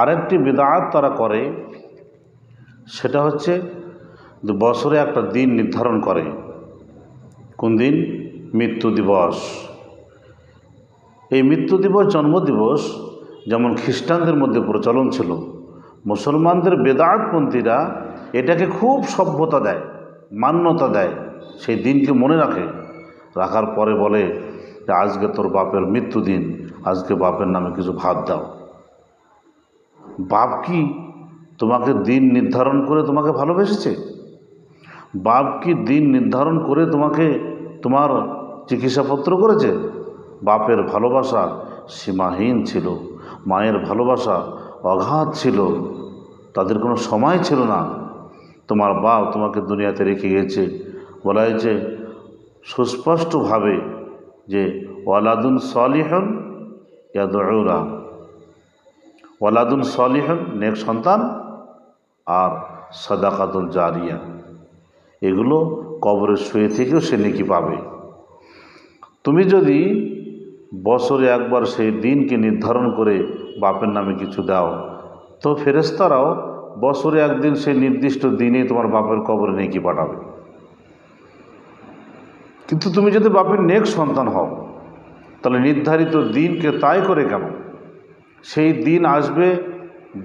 আরেকটি বিদআত তারা করে, সেটা হচ্ছে যে বছরে একটা দিন নির্ধারণ করে। কোন দিন? মৃত্যু দিবস। এই মৃত্যু দিবস, জন্মদিবস যেমন খ্রিস্টানদের মধ্যে প্রচলন ছিল, মুসলমানদের বেদাতপন্থীরা এটাকে খুব সভ্যতা দেয়, মান্যতা দেয়। সেই দিনকে মনে রাখে, রাখার পরে বলে যে আজকে তোর বাপের মৃত্যু দিন, আজকে বাপের নামে কিছু ভাত দাও। বাপ কি তোমাকে দিন নির্ধারণ করে তোমাকে ভালোবেসেছে? বাপ কি দিন নির্ধারণ করে তোমাকে তোমার চিকিৎসাপত্র করেছে? বাপের ভালোবাসা সীমাহীন ছিল, মায়ের ভালোবাসা অগাধ ছিল, তাদের কোনো সময় ছিল না। তোমার বাপ তোমাকে দুনিয়াতে রেখে গেছে। বলা হয়েছে সুস্পষ্টভাবে যে ওয়ালাদুন সলিহুন ইয়াদউরা, ওয়ালাদুন সলিহুন নেক সন্তান, আর সাদাকাতুল জারিয়া, এগুলো কবরে শুয়ে থেকেও সে নেকি পাবে। তুমি যদি বছরে একবার সেই দিনকে নির্ধারণ করে বাপের নামে কিছু দাও, তো ফেরেশতারাও বছরে একদিন সেই নির্দিষ্ট দিনে তোমার বাপের কবরে নেকি পাঠাবে। কিন্তু তুমি যদি বাপের নেক সন্তান হও, তাহলে নির্ধারিত দিনকে তাই করে কেন? সেই দিন আসবে,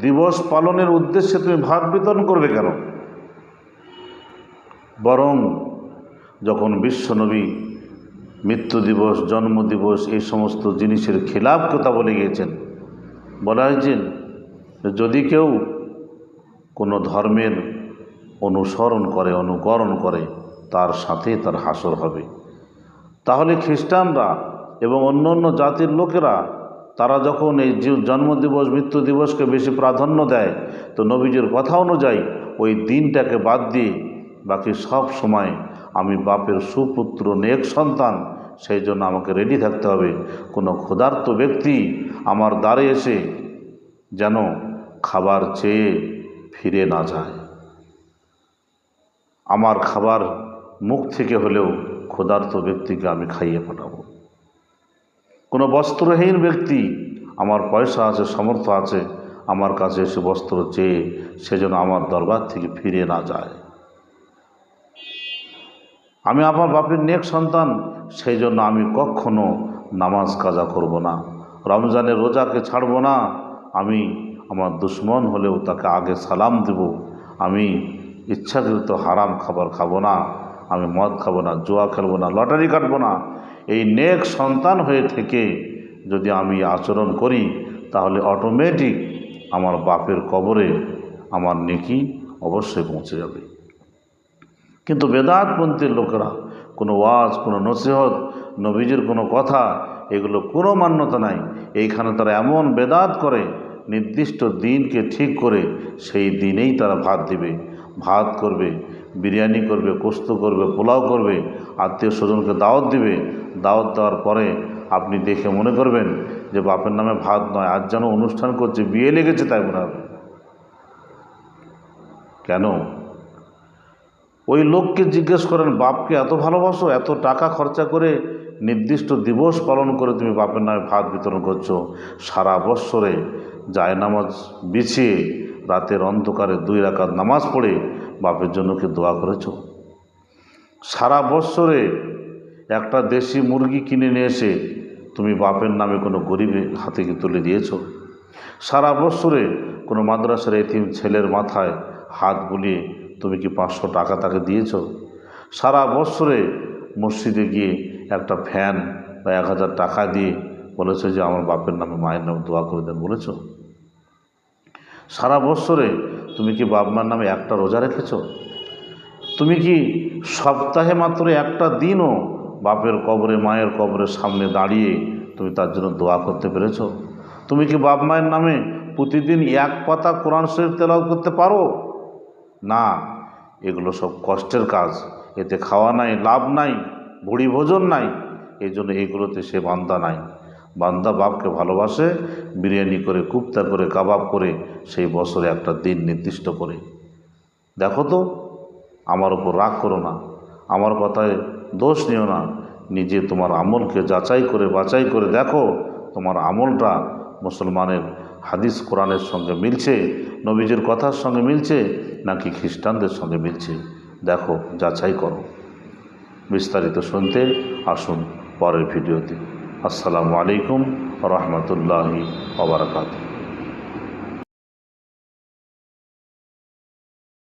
দিবস পালনের উদ্দেশ্যে তুমি ভাত বিতরণ করবে কেন? বরং যখন বিশ্বনবী মৃত্যু দিবস, জন্মদিবস এই সমস্ত জিনিসের খিলাফ কথা বলে গিয়েছেন, বলা হয়েছে যদি কেউ কোনো ধর্মের অনুসরণ করে, অনুকরণ করে, তার সাথে তার হাসর হবে। তাহলে খ্রিস্টানরা এবং অন্য অন্য জাতির লোকেরা তারা যখন এই জন্মদিবস, মৃত্যু দিবসকে বেশি প্রাধান্য দেয়, তো নবীজির কথা অনুযায়ী ওই দিনটাকে বাদ দিয়ে বাকি সব সময় আমি বাপের সুপুত্র, নেক সন্তান, সেই জন্য আমাকে রেডি থাকতে হবে। কোনো ক্ষুধার্ত ব্যক্তি আমার দ্বারে এসে যেন খাবার চেয়ে ফিরে না যায়। আমার খাবার মুখ থেকে হলেও ক্ষুধার্ত ব্যক্তিকে আমি খাইয়ে পাঠাবো। কোনো বস্ত্রহীন ব্যক্তি, আমার পয়সা আছে, সামর্থ্য আছে, আমার কাছে এসে বস্ত্র চেয়ে সে যেন আমার দরবার থেকে ফিরে না যায়। আমি আমার বাপের নেক সন্তান, সেই জন্য আমি কখনো নামাজ কাজা করব না, রমজানের রোজাকে ছাড়ব না, আমি আমার দুশ্মন হলেও তাকে আগে সালাম দেব, আমি ইচ্ছাকৃত হারাম খাবার খাবো না, আমি মদ খাবো না, জুয়া খেলবো না, লটারি কাটবো না। এই নেক সন্তান হয়ে থেকে যদি আমি আচরণ করি, তাহলে অটোমেটিক আমার বাপের কবরে আমার নেকি অবশ্যই পৌঁছে যাবে। কিন্তু বেদাতপন্থীর লোকেরা কোনো ওয়াজ, কোনো নসিহত, নবীজির কোনো কথা, এগুলো কোনো মান্যতা নাই। এইখানে তারা এমন বেদাত করে, নির্দিষ্ট দিনকে ঠিক করে সেই দিনেই তারা ভাত দিবে, ভাত করবে, বিরিয়ানি করবে, কোস্ত করবে, পোলাও করবে, আত্মীয় স্বজনকে দাওয়াত দিবে। দাওয়াত দেওয়ার পরে আপনি দেখে মনে করবেন যে বাপের নামে ভাত নয়, আজ যেন অনুষ্ঠান করছে, বিয়ে লেগেছে তাই মনে হবে। কেন? ওই লোককে জিজ্ঞেস করেন, বাপকে এত ভালোবাসো, এত টাকা খরচা করে নির্দিষ্ট দিবস পালন করে তুমি বাপের নামে ভাত বিতরণ করছো, সারা বৎসরে জায়নামাজ বিছিয়ে রাতের অন্ধকারে 2 রাকাত নামাজ পড়ে বাপের জন্য কি দোয়া করেছো? সারা বৎসরে একটা দেশি মুরগি কিনে নিয়ে এসে তুমি বাপের নামে কোনো গরিবের হাতে কি তুলে দিয়েছো? সারা বৎসরে কোনো মাদ্রাসার এতিম ছেলের মাথায় হাত বুলিয়ে তুমি কি 500 টাকা তাকে দিয়েছো? সারা বৎসরে মসজিদে গিয়ে একটা ফ্যান বা 1000 টাকা দিয়ে বলেছো যে আমার বাপের নামে, মায়ের নামে দোয়া করে দেন বলেছো? সারা বৎসরে তুমি কি বাপ মার নামে একটা রোজা রেখেছো? তুমি কি সপ্তাহে মাত্র একটা দিনও বাপের কবরে, মায়ের কবরের সামনে দাঁড়িয়ে তুমি তার জন্য দোয়া করতে পেরেছো? তুমি কি বাপ মায়ের নামে প্রতিদিন 1 পাতা কোরআন শরীফ তেলাওয়াত করতে পারো? না, এগুলো সব কষ্টের কাজ, এতে খাওয়া নাই, লাভ নাই, ভুড়ি ভোজন নাই, এই জন্য এইগুলোতে সে বান্দা নাই। বান্দা বাপকে ভালোবাসে, বিরিয়ানি করে, কুপ্তা করে, কাবাব করে, সেই বছরে একটা দিন নির্দিষ্ট করে। দেখো তো, আমার উপর রাগ করো না, আমার কথায় দোষ নিও না, নিজে তোমার আমলকে যাচাই করে বাছাই করে দেখো তোমার আমলটা মুসলমানের হাদিস কোরআনের সঙ্গে মিলছে, নবীজির কথার সঙ্গে মিলছে নাকি খ্রিস্টানদের সঙ্গে মিলছে, দেখো, যাচাই করো। বিস্তারিত শুনতে আসুন পরের ভিডিওতে। আসসালামু আলাইকুম রহমতুল্লাহি ওয়া বারাকাতুহু।